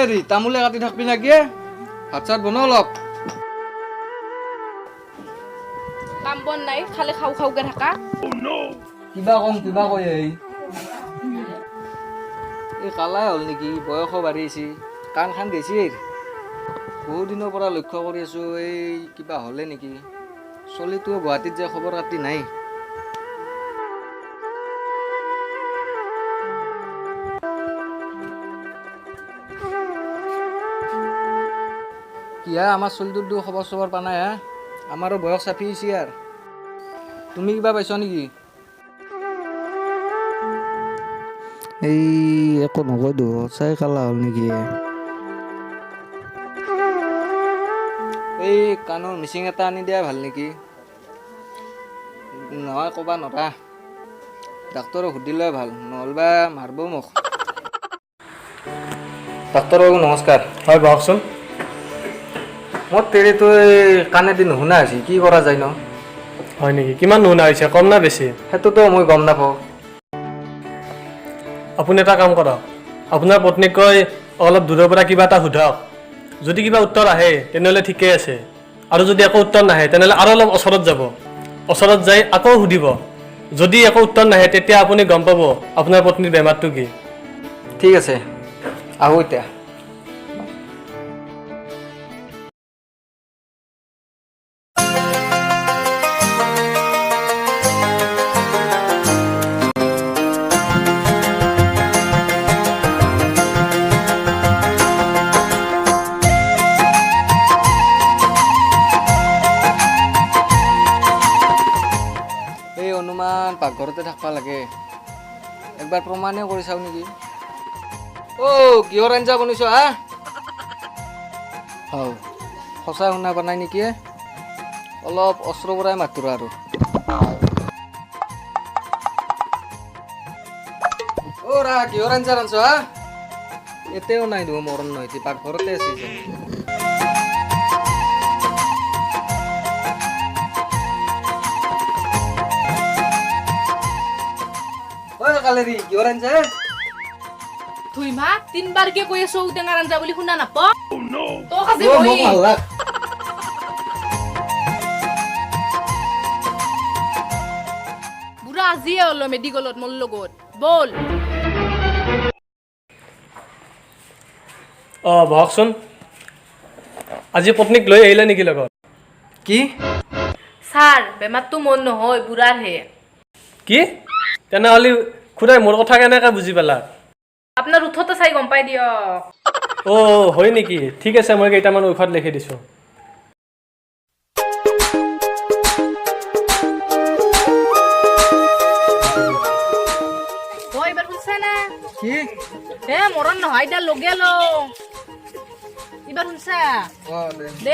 কালেৰি তামোলে কাটি থাকবি নাকি ভাত চাত বনাও অলপ কাম বন নাই খালি খাও খাওকে থাকা কিবা কয় এই কালাই হ'ল নেকি বয়সো বাঢ়িছে কাণ খান গেছি বহুত দিনৰ পৰা লক্ষ্য কৰি আছো এই কিবা হ'লে নেকি চলিটো গুৱাহাটীত যে খবৰ কাটি নাই কি আমাৰ চলিটোৰ খবৰ চবৰ পা নাই আমাৰো বয়স চাপি আহিছে আৰু তুমি কিবা পাইছ নেকি এই একো নকয় দো চাই কালা হ'ল নেকি এই কাণৰ মিচিং এটা আনি দিয়াই ভাল নেকি নহয় ক'বা নৰা ডাক্তৰক সুধিলে ভাল নহ'লবা মাৰিব মোক ডাক্তৰ বাবু নমস্কাৰ হয় কওকচোন মোৰ তেৰিটো কাণেদি নুশুনা হৈছে কি কৰা যায় ন হয় নেকি কিমান নুশুনা হৈছে কম না বেছি সেইটোতো মই গম নাপাওঁ আপুনি এটা কাম কৰক আপোনাৰ পত্নীক কৈ অলপ দূৰৰ পৰা কিবা এটা সোধক যদি কিবা উত্তৰ আহে তেনেহ'লে ঠিকেই আছে আৰু যদি একো উত্তৰ নাহে তেনেহ'লে আৰু অলপ ওচৰত যাব ওচৰত যাই আকৌ সুধিব যদি একো উত্তৰ নাহে তেতিয়া আপুনি গম পাব আপোনাৰ পত্নীৰ বেমাৰটো কি ঠিক আছে আহোঁ এতিয়া এই অনুমান পাকঘৰতে থাকবা লাগে একবাৰ প্ৰমাণে কৰি চাওঁ নেকি কিহৰ আঞ্জা বনাইছ সঁচা শুনা বনাই নেকি অলপ অস্ত্ৰ পৰাই মাতোঁ আৰু কিহৰ আঞ্জা ৰান্ধছ এতিয়াও নাই দিব মৰণ নহয় পাকঘৰতে আছে কালেৰি কিহৰ আঞ্জা তুই মা তিনবাৰকে কৈ আছো ঔটেঙাৰ আঞ্জা বুলি শুনা নাপ তো খাজি মোক ভাল লাগ বুঢ়া আজিয়ে হলো মেডিকেলত মোৰ লগত বল বহকচোন আজি পত্নীক লৈ আহিলে নেকি লগত কি ছাৰ বেমাৰটো মোৰ নহয় বুঢ়াৰ হে কি তেনেহ'লে খুৰাই মোৰ কথা কেনেকৈ বুজি পালা আপোনাৰ উঠতে চাই গম পাই দিয়ক হয় নেকি ঠিক আছে মই কেইটামান ঔষধ লিখি দিছোঁ এইবাৰ শুনছা না কি মৰণ নহয় এতিয়া লগে ল এইবাৰ শুনছা দে